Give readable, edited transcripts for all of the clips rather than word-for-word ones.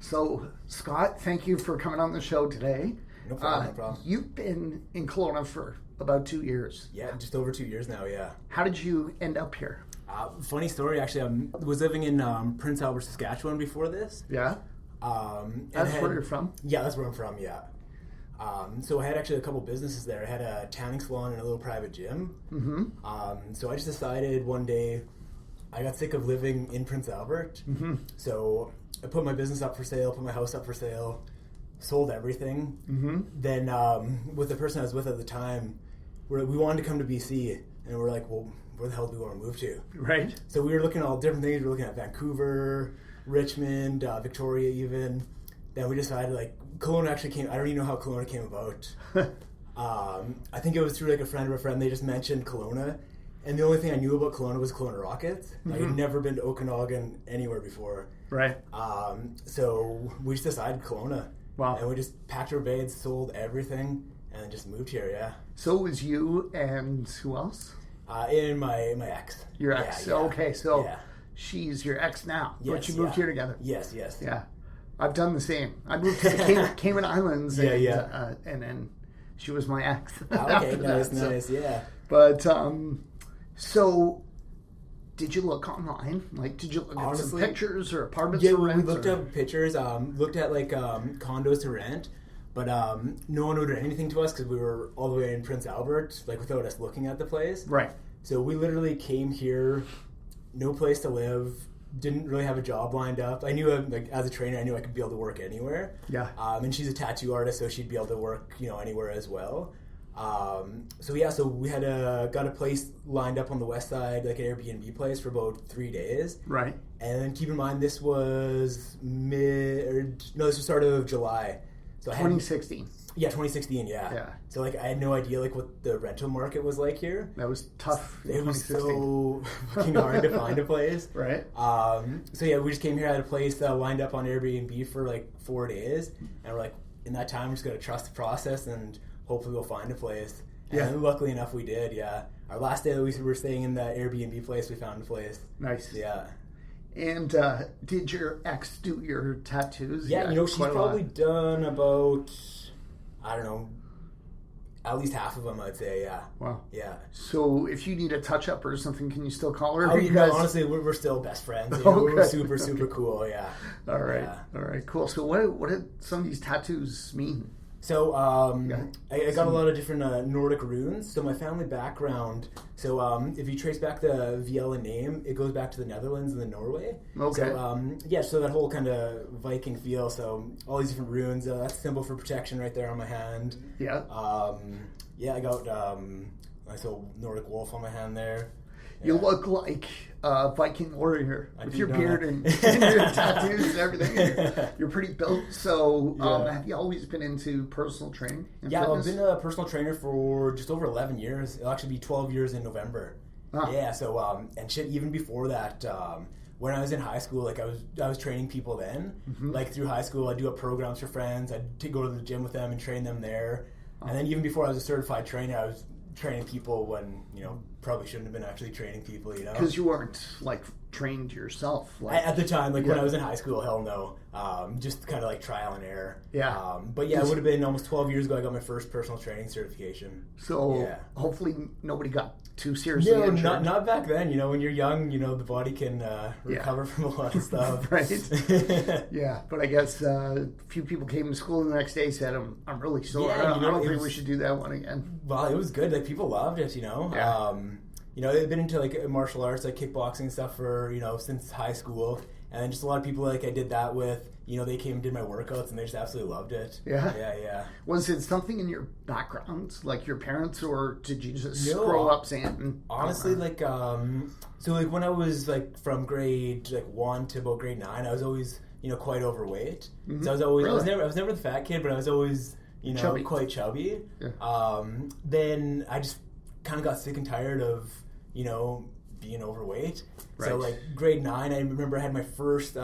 So, Scott, thank you for coming on the show today. No problem, no problem. You've been in Kelowna for about 2 years. Yeah, just over 2 years now, yeah. How did you end up here? Funny story, actually. I was living in Prince Albert, Saskatchewan before this. Yeah? That's where you're from? Yeah, that's where I'm from, yeah. So I had actually a couple businesses there. I had a tanning salon and a little private gym. Mm-hmm. So I just decided one day, I got sick of living in Prince Albert. Mm-hmm. So I put my business up for sale, put my house up for sale, sold everything. Mm-hmm. Then with the person I was with at the time, we wanted to come to BC. And we're like, well, where the hell do we want to move to? Right. So we were looking at all different things. We were looking at Vancouver, Richmond, Victoria even. Then we decided, like, Kelowna actually came. I don't even know how Kelowna came about. I think it was through, like, a friend of a friend. They just mentioned Kelowna. And the only thing I knew about Kelowna was Kelowna Rockets. Mm-hmm. I had never been to Okanagan anywhere before. Right. So we just decided Kelowna. Wow. And we just packed our bags, sold everything, and then just moved here, yeah. So it was you and who else? And my ex. Your ex. Yeah, yeah. Okay, so yeah. She's your ex now. Yes, but you moved here together. Yes. Yeah. I've done the same. I moved to the Cayman Islands. And, and then she was my ex. Okay, nice, yeah. But, so, did you look online? Like, did you look at some pictures or apartments to rent? Yeah, we looked up pictures, looked at, like, condos to rent, but no one ordered anything to us because we were all the way in Prince Albert, like, without us looking at the place. Right. So we literally came here, no place to live, didn't really have a job lined up. I knew, like, as a trainer, I knew I could be able to work anywhere. Yeah. And she's a tattoo artist, so she'd be able to work, anywhere as well. So we had got a place lined up on the west side, like an Airbnb place for about 3 days. Right. And then keep in mind, this was this was start of July. So 2016. 2016, yeah. So, like, I had no idea, like, what the rental market was like here. That was tough. It was so fucking hard to find a place. Right. So, we just came here, had a place lined up on Airbnb for, like, 4 days. And we're like, in that time, we're just going to trust the process and hopefully we'll find a place. And luckily enough, we did, yeah. Our last day that we were staying in the Airbnb place, we found a place. Nice. Yeah. And did your ex do your tattoos? Yeah, she's probably done about, I don't know, at least half of them, I'd say, yeah. Wow. Yeah. So if you need a touch-up or something, can you still call her? Honestly, we're still best friends. We're super cool, yeah. All right, cool. So what did some of these tattoos mean? So I got a lot of different Nordic runes. So my family background, if you trace back the Viala name, it goes back to the Netherlands and the Norway. Okay. So that whole kind of Viking feel. So all these different runes. That's a symbol for protection right there on my hand. Yeah. I got a nice little Nordic wolf on my hand there. You look like a Viking warrior with your beard and your tattoos and everything. You're pretty built. So have you always been into personal training and fitness? I've been a personal trainer for just over 11 years. It'll actually be 12 years in November. Yeah, so, and shit, even before that, when I was in high school, like, I was training people then. Mm-hmm. Like, through high school, I'd do up programs for friends. I'd go to the gym with them and train them there. And then even before I was a certified trainer, I was training people when, probably shouldn't have been actually training people, Because you weren't, like, trained yourself. At the time, when I was in high school, hell no. Just kind of like trial and error. Yeah. But yeah, it would have been almost 12 years ago I got my first personal training certification. So hopefully nobody got too seriously injured. No, not back then. When you're young, the body can recover from a lot of stuff. Right. Yeah, but I guess a few people came to school the next day and said, I'm really sore. I don't think we should do that one again. Well, it was good. Like, people loved it, Yeah. I've been into, like, martial arts, like kickboxing and stuff for, since high school. And then just a lot of people, like, I did that with, they came and did my workouts and they just absolutely loved it. Yeah? Yeah. Was it something in your background, like your parents, or did you just grow up saying... Honestly, like, when I was, like, from grade, 1 to about grade 9, I was always, quite overweight. Mm-hmm. So I was never the fat kid, but I was always, chubby. Quite chubby. Yeah. Then I just kind of got sick and tired of, being overweight. Right. So, like, grade 9, I remember I had my first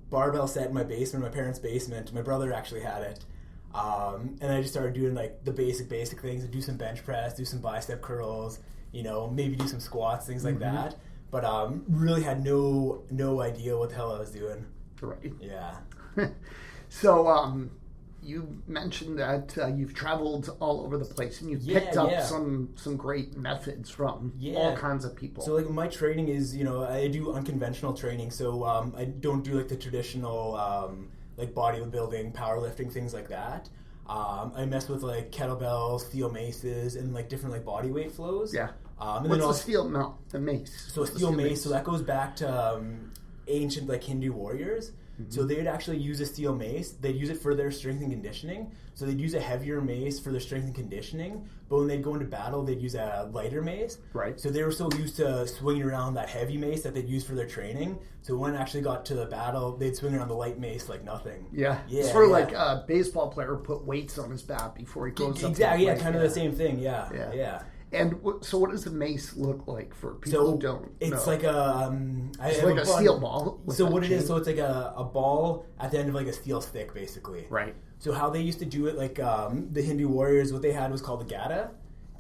barbell set in my basement, my parents' basement. My brother actually had it. And I just started doing, like, the basic things. Do some bench press, do some bicep curls, maybe do some squats, things like that. But really had no idea what the hell I was doing. Right. Yeah. So, you mentioned that you've traveled all over the place and you've picked up some great methods from all kinds of people. So like my training is, I do unconventional training. So I don't do like the traditional like bodybuilding, powerlifting, things like that. I mess with like kettlebells, steel maces, and like different like body weight flows. Yeah. And what's the mace? So a steel mace, so that goes back to ancient like Hindu warriors. Mm-hmm. So they'd actually use a steel mace. They'd use it for their strength and conditioning. So they'd use a heavier mace for their strength and conditioning. But when they'd go into battle, they'd use a lighter mace. Right. So they were so used to swinging around that heavy mace that they'd use for their training. So when it actually got to the battle, they'd swing around the light mace like nothing. Yeah. Sort of like a baseball player put weights on his bat before he goes up. Exactly. Yeah. Kind of the same thing. Yeah. And so, what does the mace look like for people who don't know? It's like it's like a steel ball. So what it is, so it's like a ball at the end of like a steel stick, basically. Right. So how they used to do it, like the Hindu warriors, what they had was called a gada,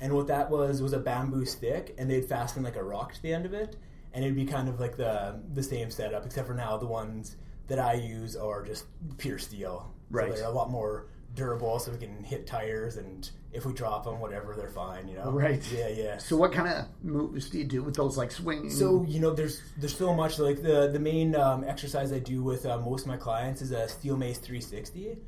and what that was a bamboo stick, and they'd fasten like a rock to the end of it, and it'd be kind of like the same setup, except for now the ones that I use are just pure steel. Right. So they're a lot more durable, so we can hit tires, and if we drop them, whatever, they're fine, Right. Yeah. So what kind of moves do you do with those, like swinging? So, there's so much. Like the main exercise I do with most of my clients is a steel mace 360.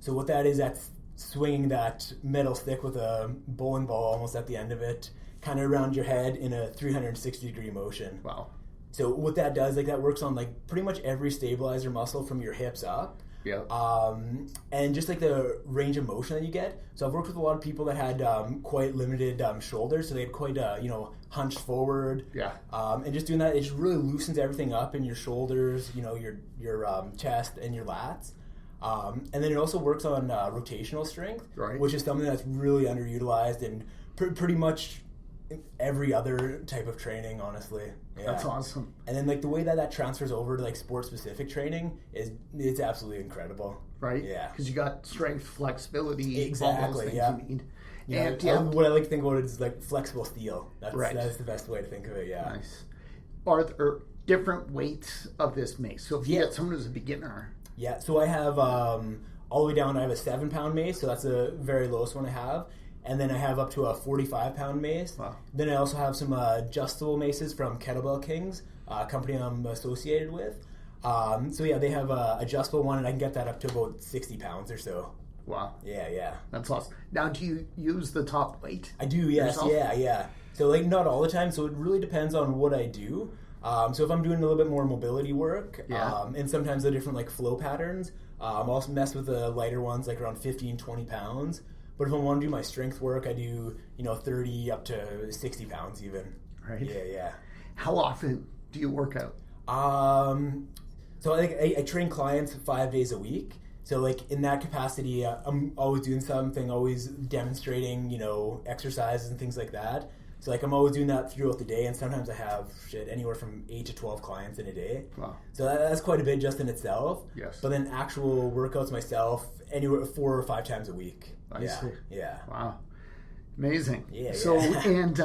So what that is, that's swinging that metal stick with a bowling ball almost at the end of it, kind of around your head in a 360 degree motion. Wow. So what that does, like that works on like pretty much every stabilizer muscle from your hips up. Yeah. And just like the range of motion that you get. So I've worked with a lot of people that had quite limited shoulders, so they had quite hunched forward. Yeah. And just doing that, it just really loosens everything up in your shoulders, your chest and your lats. And then it also works on rotational strength, right, which is something that's really underutilized in pretty much every other type of training, honestly. Yeah. That's awesome. And then like the way that transfers over to like sport specific training it's absolutely incredible. Right? Yeah. Because you got strength, flexibility, exactly, all those things you need. What I like to think about it is like flexible steel. That's right. That's the best way to think of it, yeah. Nice. Are there different weights of this mace? So if you get someone who's a beginner. Yeah, so I have all the way down, I have a 7-pound mace, so that's the very lowest one I have. And then I have up to a 45-pound mace. Wow. Then I also have some adjustable maces from Kettlebell Kings, a company I'm associated with. They have an adjustable one, and I can get that up to about 60 pounds or so. Wow. Yeah. That's awesome. Now, do you use the top weight? I do, yes. Yourself? Yeah. So, like, not all the time, so it really depends on what I do. So if I'm doing a little bit more mobility work, and sometimes the different, like, flow patterns, I'll also mess with the lighter ones, like around 15, 20 pounds. But if I want to do my strength work, I do, 30 up to 60 pounds even. Right. Yeah. How often do you work out? So I train clients 5 days a week. So like in that capacity, I'm always doing something, always demonstrating, exercises and things like that. So like I'm always doing that throughout the day, and sometimes I have anywhere from 8 to 12 clients in a day. Wow. So that's quite a bit just in itself. Yes. But then actual workouts myself, anywhere 4 or 5 times a week. I see. Yeah. Wow. Amazing. Yeah. So, and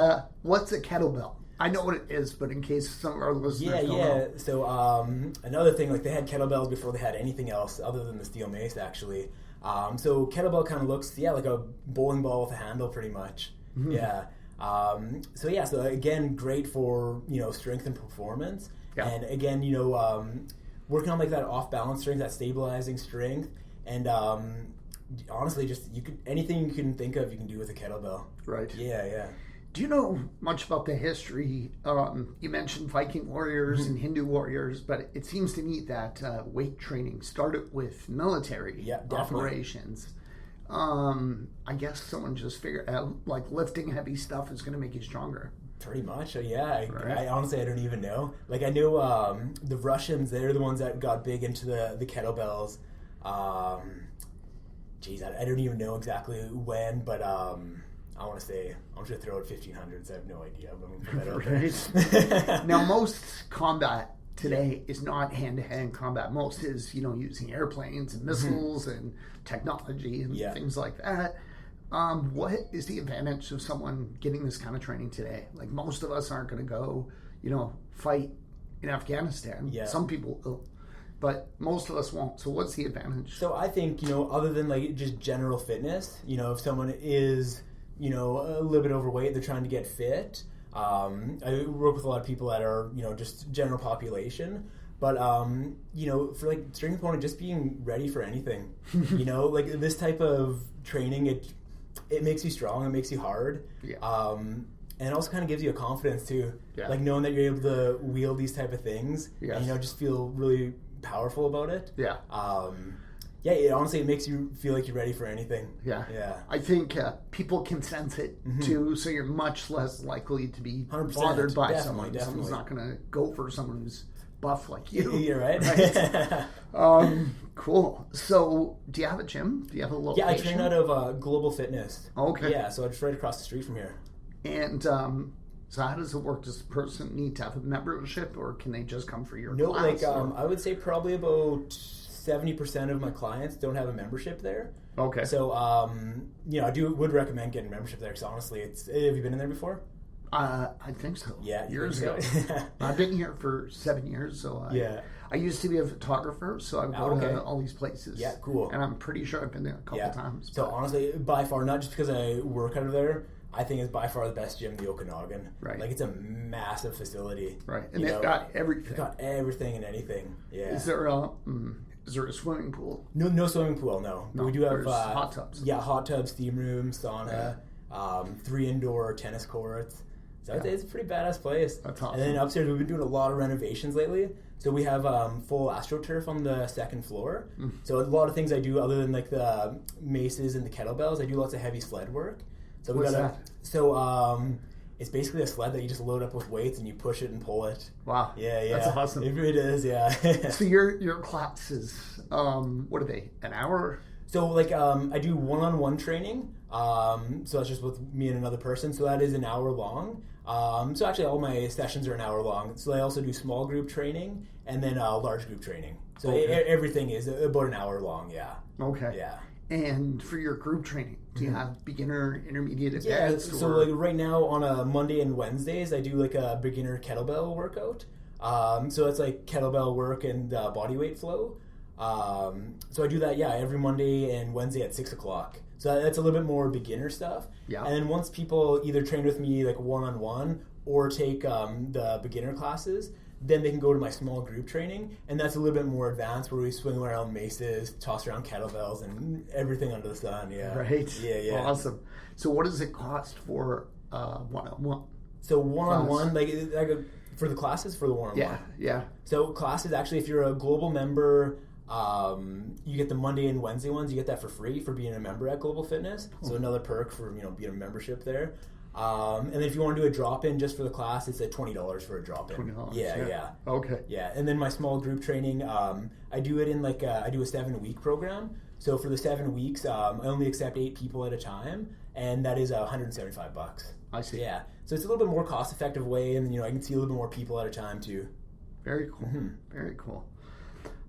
what's a kettlebell? I know what it is, but in case some of our listeners don't know. So another thing, like they had kettlebells before they had anything else other than the steel mace, actually. So kettlebell kind of looks, like a bowling ball with a handle, pretty much. Mm-hmm. Yeah. So again, great for strength and performance. Yeah. And again, working on like that off balance strength, that stabilizing strength, and honestly, just anything you can think of, you can do with a kettlebell. Right. Yeah. Do you know much about the history? You mentioned Viking warriors and Hindu warriors, but it seems to me that weight training started with military operations. I guess someone just figured out like lifting heavy stuff is going to make you stronger. Pretty much, yeah. I honestly, I don't even know. Like I know the Russians, they're the ones that got big into the kettlebells. I don't even know exactly when, but I want to say, I'm just going to throw out 1500s. I have no idea. I'm going to put that out there. Now, most combat today is not hand-to-hand combat. Most is, using airplanes and missiles and technology and things like that. What is the advantage of someone getting this kind of training today? Like, most of us aren't going to go, fight in Afghanistan. Yeah. Some people will. but most of us won't. So what's the advantage? So I think, other than like just general fitness, if someone is, a little bit overweight, they're trying to get fit. I work with a lot of people that are, just general population. But, for like strength component, just being ready for anything, like this type of training, it makes you strong, it makes you hard. Yeah. And it also kind of gives you a confidence too, like knowing that you're able to wield these type of things, and, just feel really powerful about it. Yeah. Honestly, it makes you feel like you're ready for anything. Yeah. I think people can sense it too, so you're much less likely to be bothered by someone. Definitely. Someone's not going to go for someone who's buff like you. You're right. Cool. So, do you have a gym? Do you have a location? Yeah, I train out of Global Fitness. Okay. Yeah, so I'm just right across the street from here. And so how does it work? Does the person need to have a membership, or can they just come for your class? No, I would say probably about 70% of my clients don't have a membership there. Okay. So, would recommend getting a membership there, because honestly, have you been in there before? I think so. Yeah, years ago. I've been here for 7 years, so I used to be a photographer, so I would go to all these places. Yeah, cool. And I'm pretty sure I've been there a couple times. So honestly, by far, not just because I work out of there, I think it's by far the best gym in the Okanagan. Right. Like, it's a massive facility. Right. And they've got everything. They've got everything and anything. Yeah. Is there a swimming pool? No swimming pool, no. We do have hot tubs. Yeah, hot tubs, steam room, sauna, 3 indoor tennis courts. So it's a pretty badass place. That's awesome. And then upstairs, we've been doing a lot of renovations lately. So we have full AstroTurf on the 2nd floor. So a lot of things I do other than like the maces and the kettlebells, I do lots of heavy sled work. So What's that? So it's basically a sled that you just load up with weights and you push it and pull it. Wow. Yeah. That's awesome. It really is, yeah. So your classes, what are they? An hour? So like I do one-on-one training. So that's just with me and another person. So that is an hour long. So actually all my sessions are an hour long. So I also do small group training and then large group training. So everything is about an hour long, yeah. Okay. Yeah. And for your group training, do you have beginner, intermediate, advanced? Yeah, so like right now on a Monday and Wednesdays, I do like a beginner kettlebell workout. So it's like kettlebell work and body weight flow. So I do that, every Monday and Wednesday at 6 o'clock. So that's a little bit more beginner stuff. Yeah. And then once people either train with me like one-on-one or take the beginner classes, then they can go to my small group training, and that's a little bit more advanced where we swing around maces, toss around kettlebells, and everything under the sun. Yeah. Right. Yeah. Awesome. So what does it cost for one-on-one? So one-on-one, like for the classes, for the one-on-one. Yeah. So classes, actually, if you're a global member, you get the Monday and Wednesday ones. You get that for free for being a member at Global Fitness. So another perk for being a membership there. And then if you want to do a drop-in just for the class, it's at $20 for a drop-in. $20. Yeah. Okay. Yeah, and then my small group training, I do it in I do a 7-week program. So for the 7 weeks, I only accept 8 people at a time, and that is $175. I see. Yeah, so it's a little bit more cost-effective way, and I can see a little bit more people at a time too. Very cool. Very cool.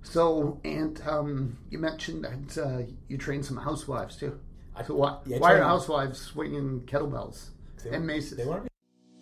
So, and you mentioned that you train some housewives too. So why are housewives swinging kettlebells and maces?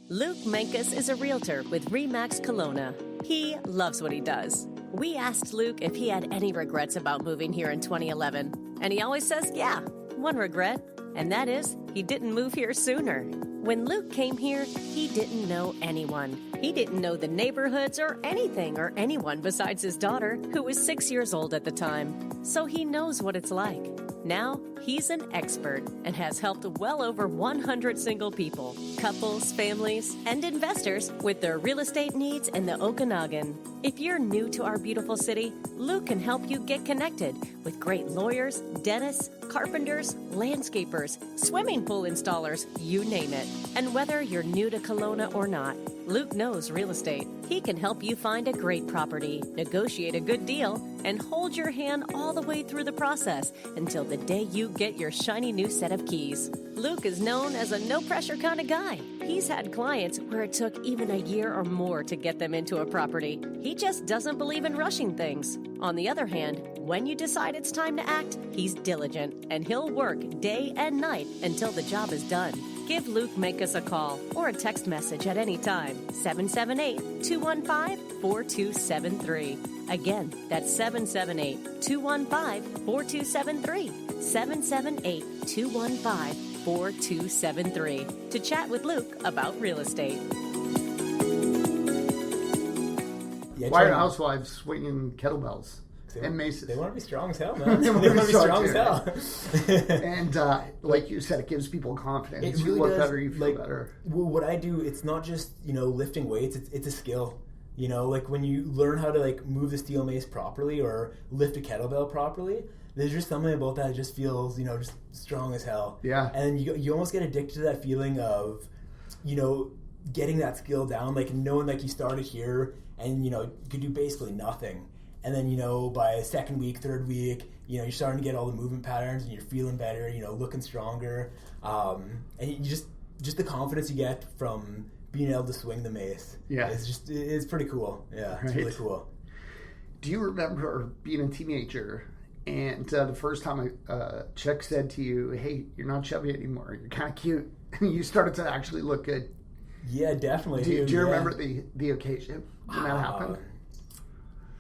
Luke Mankus is a realtor with RE/MAX Kelowna. He loves what he does. We asked Luke if he had any regrets about moving here in 2011, and he always says, yeah, one regret, and that is he didn't move here sooner. When Luke came here, he didn't know anyone. He didn't know the neighborhoods or anything or anyone besides his daughter, who was 6 years old at the time. So he knows what it's like. Now, he's an expert and has helped well over 100 single people, couples, families, and investors with their real estate needs in the Okanagan. If you're new to our beautiful city, Luke can help you get connected with great lawyers, dentists, carpenters, landscapers, swimming pool installers, you name it. And whether you're new to Kelowna or not, Luke knows real estate. He can help you find a great property, negotiate a good deal, and hold your hand all the way through the process until the day you get your shiny new set of keys. Luke is known as a no-pressure kind of guy. He's had clients where it took even a year or more to get them into a property. He just doesn't believe in rushing things. On the other hand, when you decide it's time to act, he's diligent, and he'll work day and night until the job is done. Give Luke Mankus a call or a text message at any time. 778-215-4273. Again, that's 778-215-4273. 778-215-4273. To chat with Luke about real estate. Why are housewives swinging kettlebells and maces? They want to be strong as hell, man. They want to be strong as hell. And like you said, it gives people confidence. It really you look does. better, you feel better. What I do, it's not just, lifting weights, it's a skill. Like when you learn how to like move the steel mace properly or lift a kettlebell properly, there's just something about that just feels, just strong as hell. Yeah. And you almost get addicted to that feeling of, getting that skill down, like knowing like you started here and, you could do basically nothing. And then, by second week, third week, you're starting to get all the movement patterns and you're feeling better, looking stronger. And you just the confidence you get from being able to swing the mace. Yeah. It's pretty cool. Yeah, right. It's really cool. Do you remember being a teenager and the first time a chick said to you, hey, you're not chubby anymore, you're kind of cute, and you started to actually look good? Yeah, definitely. Do you remember the occasion when that happened?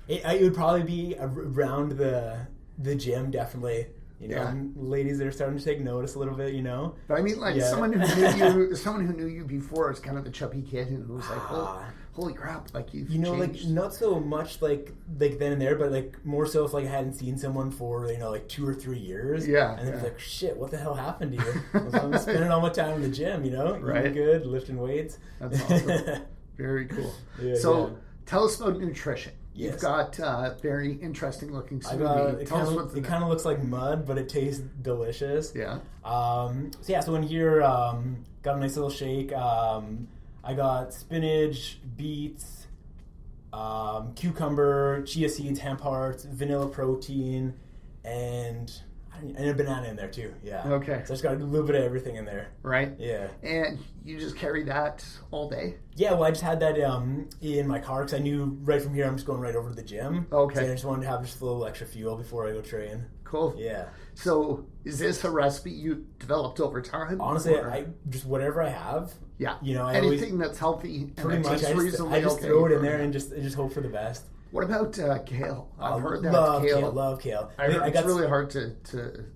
It would probably be around the gym, definitely. Ladies are starting to take notice a little bit, But I mean, like someone who knew you before is kind of the chubby kid and was like, holy crap, like you've changed. Like not so much like then and there, but like more so if like I hadn't seen someone for like 2 or 3 years. Yeah. And it's like, shit, what the hell happened to you? I'm spending all my time in the gym, right? Eating good, lifting weights. That's awesome. Very cool. Tell us about nutrition. Yes. You've got very interesting looking smoothie. It kind of looks like mud, but it tastes delicious. Yeah. So in here, got a nice little shake. I got spinach, beets, cucumber, chia seeds, hemp hearts, vanilla protein, and a banana in there too. Yeah. Okay. So I just got a little bit of everything in there. Right. Yeah. And you just carry that all day? Yeah. Well, I just had that in my car because I knew right from here I'm just going right over to the gym. Okay. So I just wanted to have just a little extra fuel before I go train. Cool. Yeah. So is this a recipe you developed over time? Honestly, I just whatever I have. Yeah. I anything that's healthy. Pretty much. I just throw it in there and just hope for the best. What about kale? I've heard that love kale. I heard it's really hard to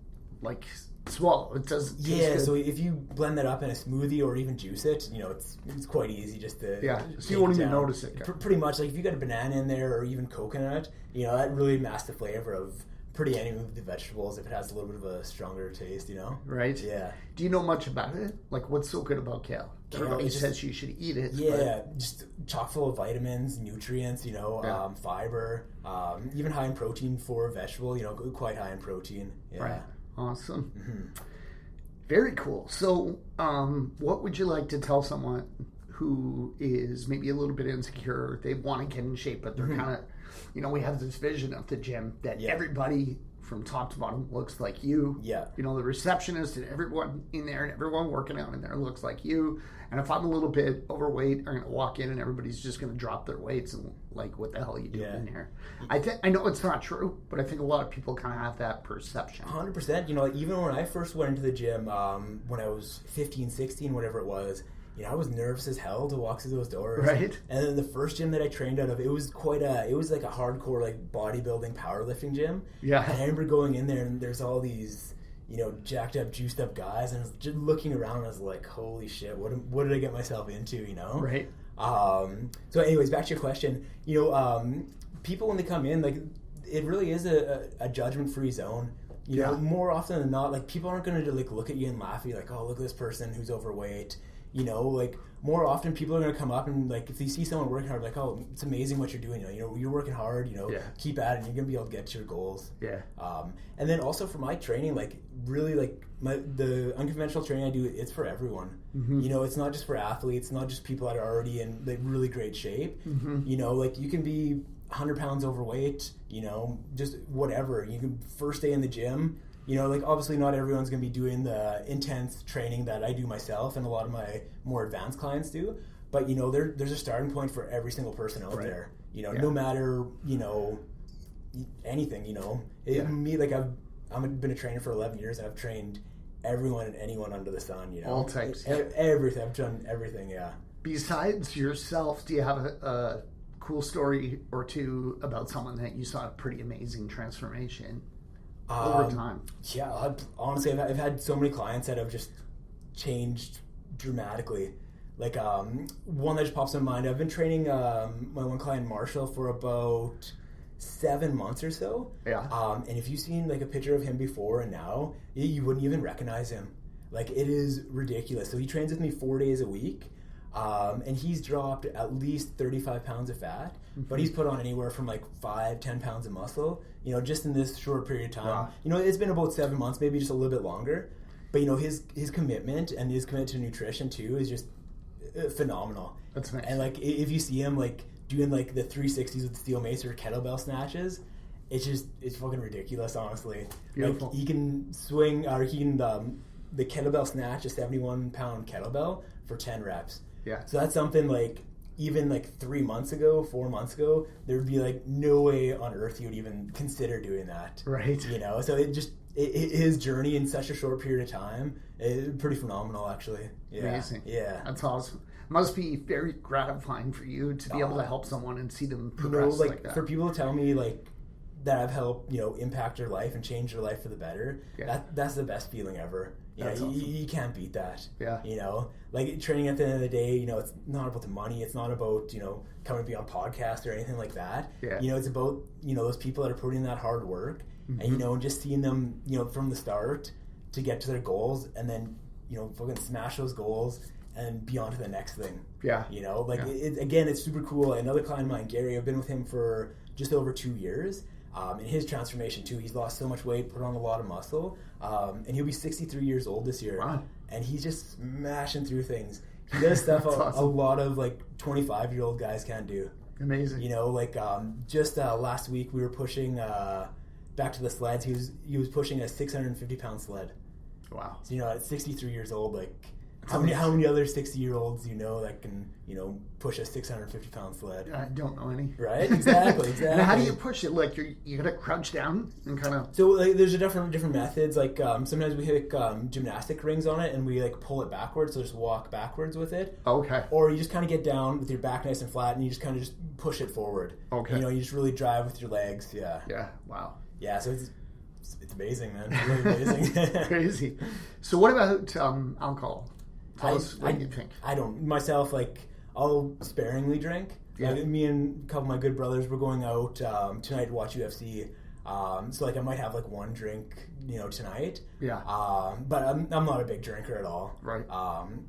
like swallow. It does. Yeah. So if you blend that up in a smoothie or even juice it, it's quite easy just to. Yeah. So you won't even notice it. Pretty much. Like if you got a banana in there or even coconut, that really masks the flavor of pretty any of the vegetables if it has a little bit of a stronger taste, Right. Yeah. Do you know much about it? Like what's so good about kale? Everybody says you should eat it. Yeah, just chock full of vitamins, nutrients, fiber, even high in protein for a vegetable, quite high in protein. Yeah. Right. Awesome. Mm-hmm. Very cool. So, what would you like to tell someone who is maybe a little bit insecure? They want to get in shape, but they're kind of, we have this vision of the gym that everybody from top to bottom looks like you. Yeah. The receptionist and everyone in there and everyone working out in there looks like you. And if I'm a little bit overweight, I'm going to walk in and everybody's just going to drop their weights and like, what the hell are you doing in here? I know it's not true, but I think a lot of people kind of have that perception. 100%. Even when I first went into the gym, when I was 15, 16, whatever it was, I was nervous as hell to walk through those doors. Right. And then the first gym that I trained out of, it was like a hardcore like bodybuilding powerlifting gym. Yeah. And I remember going in there and there's all these, jacked up, juiced up guys, and I was just looking around. I was like, "Holy shit! What did I get myself into?" Right. So, anyways, back to your question. People when they come in, like, it really is a judgment-free zone. More often than not, like people aren't going to like look at you and laugh at you, like, "Oh, look at this person who's overweight." Like more often people are going to come up and like if they see someone working hard, like, "Oh, it's amazing what you're doing. You're working hard. Keep at it. And you're going to be able to get to your goals." Yeah. And then also for my training, like really like the unconventional training I do, it's for everyone. Mm-hmm. It's not just for athletes, not just people that are already in like really great shape. Mm-hmm. Like you can be 100 pounds overweight. Just whatever. You can first day in the gym. Like obviously not everyone's going to be doing the intense training that I do myself and a lot of my more advanced clients do. But, there's a starting point for every single person out there, no matter, anything, Me, like I've been a trainer for 11 years and I've trained everyone and anyone under the sun, you know. All types. Everything. I've done everything, yeah. Besides yourself, do you have a cool story or two about someone that you saw a pretty amazing transformation over time? Yeah, honestly, I've had so many clients that have just changed dramatically. Like one that just pops in mind, I've been training my one client, Marshall, for about 7 months or so. Yeah. And if you've seen like a picture of him before and now, you wouldn't even recognize him. Like, it is ridiculous. So he trains with me 4 days a week. And he's dropped at least 35 pounds of fat, but he's put on anywhere from like 5-10 pounds of muscle, you know, just in this short period of time. Wow. You know, it's been about 7 months, maybe just a little bit longer. But, you know, his commitment and his commitment to nutrition too is just phenomenal. That's nice. And like, if you see him like doing like the 360s with steel mace or kettlebell snatches, it's fucking ridiculous, honestly. Beautiful. Like, he can swing, or he can the kettlebell snatch, a 71-pound kettlebell for 10 reps. Yeah. So that's something like, even like 4 months ago, there would be like no way on earth you would even consider doing that. Right. You know, so his journey in such a short period of time is pretty phenomenal, actually. Yeah. Amazing. Yeah. That's awesome. Must be very gratifying for you to be able to help someone and see them progress, you know, like that. For people to tell me like that I've helped, you know, impact their life and change their life for the better, that's the best feeling ever. You know, awesome. you can't beat that. Yeah. You know, like, training at the end of the day, you know, it's not about the money. It's not about, you know, coming to be on podcast or anything like that. Yeah. You know, it's about, you know, those people that are putting in that hard work and, you know, just seeing them, you know, from the start to get to their goals and then, you know, fucking smash those goals and be on to the next thing. Yeah. You know, like, again, it's super cool. Another client of mine, Gary, I've been with him for just over 2 years. In his transformation too, he's lost so much weight, put on a lot of muscle, and he'll be 63 years old this year. Wow. And he's just smashing through things. He does stuff a lot of like 25-year-old guys can't do. Amazing. You know, like just last week we were pushing back to the sleds. He was pushing a 650-pound sled. Wow. So, you know, at 63 years old, like, how many other 60-year-olds you know that can, you know, push a 650-pound sled? I don't know any. Right? Exactly. And how do you push it? Like, you gotta crouch down and kind of... So, like, there's different methods. Like, sometimes we hook gymnastic rings on it and we, like, pull it backwards, so just walk backwards with it. Okay. Or you just kind of get down with your back nice and flat and you just kind of just push it forward. Okay. You know, you just really drive with your legs. Yeah. Yeah. Wow. Yeah, so it's amazing, man. It's really amazing. Crazy. So what about alcohol? Tell us what you think. I don't. Myself, like, I'll sparingly drink. Yeah. Like, me and a couple of my good brothers, we're going out tonight to watch UFC. So, like, I might have, like, one drink, you know, tonight. Yeah. But I'm not a big drinker at all. Right.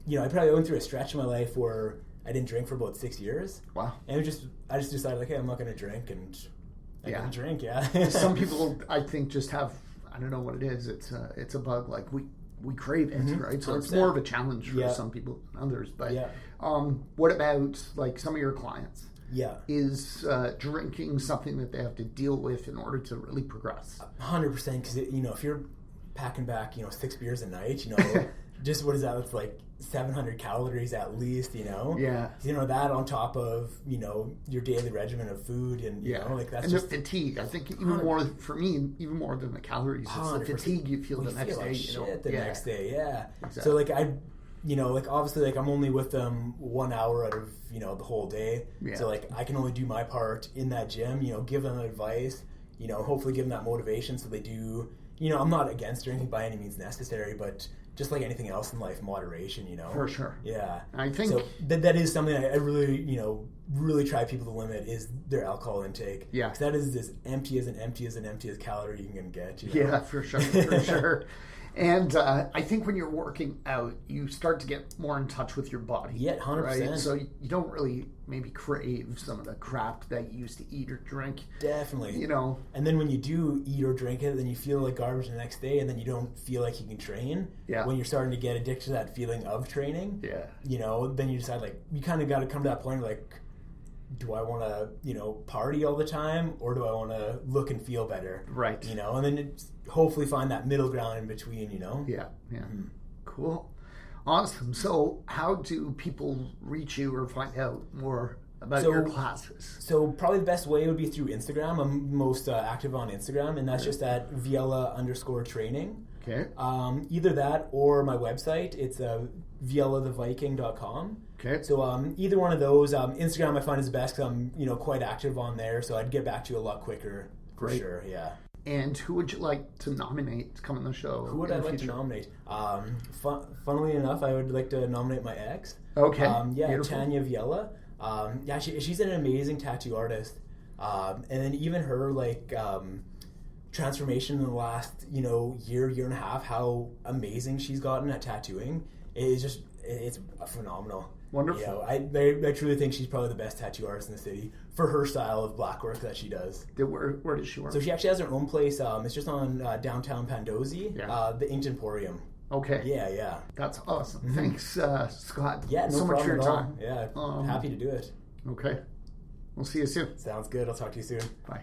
You know, I probably went through a stretch in my life where I didn't drink for about 6 years. Wow. And I just decided, like, hey, I'm not going to drink, and I didn't drink, Some people, I think, just have, I don't know what it is. It's a bug. Like, we crave it, right? So 100%. It's more of a challenge for some people than others. But what about, like, some of your clients? Yeah. Is drinking something that they have to deal with in order to really progress? 100%, because, you know, if you're packing back, you know, 6 beers a night, you know, just what is that? It's like 700 calories at least, you know? Yeah. You know, that on top of, you know, your daily regimen of food and, you know, like, that's and just... the fatigue, I think, even more, for me, even more than the calories, it's the fatigue you feel the next day. Next day, yeah. Exactly. So, like, you know, like, obviously, like, I'm only with them 1 hour out of, you know, the whole day. Yeah. So, like, I can only do my part in that gym, you know, give them advice, you know, hopefully give them that motivation so they do, you know, I'm not against drinking by any means necessary, but just like anything else in life, moderation, you know. For sure. Yeah. I think... So that is something I really, you know, really try people to limit is their alcohol intake. Yeah. Because that is as empty as calorie you can get. You know? Yeah, for sure. For sure. And I think when you're working out, you start to get more in touch with your body. Yeah, 100%. Right? So you don't really maybe crave some of the crap that you used to eat or drink. Definitely. You know. And then when you do eat or drink it, then you feel like garbage the next day, and then you don't feel like you can train. Yeah. When you're starting to get addicted to that feeling of training. Yeah. You know, then you decide, like, you kind of got to come to that point, like, do I want to, you know, party all the time, or do I want to look and feel better? Right. You know, and then hopefully find that middle ground in between, you know? Yeah, yeah. Mm-hmm. Cool. Awesome. So how do people reach you or find out more about your classes? So probably the best way would be through Instagram. I'm most active on Instagram, and that's just at Viala _training. Okay. Either that or my website. It's vialatheviking.com. Okay. So either one of those. Instagram I find is the best because I'm quite active on there, so I'd get back to you a lot quicker. Great. For sure, yeah. And who would you like to nominate to come on the show? Who would I like to nominate? Funnily enough, I would like to nominate my ex. Okay. Beautiful. Tanya Viala. She's an amazing tattoo artist. And then even her transformation in the last year and a half, how amazing she's gotten at tattooing it's phenomenal. Wonderful. I truly think she's probably the best tattoo artist in the city for her style of black work that she does. Where does she work? So she actually has her own place. It's just on downtown Pandosy, the Inked Emporium. Okay. Yeah. That's awesome. Mm-hmm. Thanks, Scott. Yeah, no so much for your time. Yeah, happy to do it. Okay. We'll see you soon. Sounds good. I'll talk to you soon. Bye.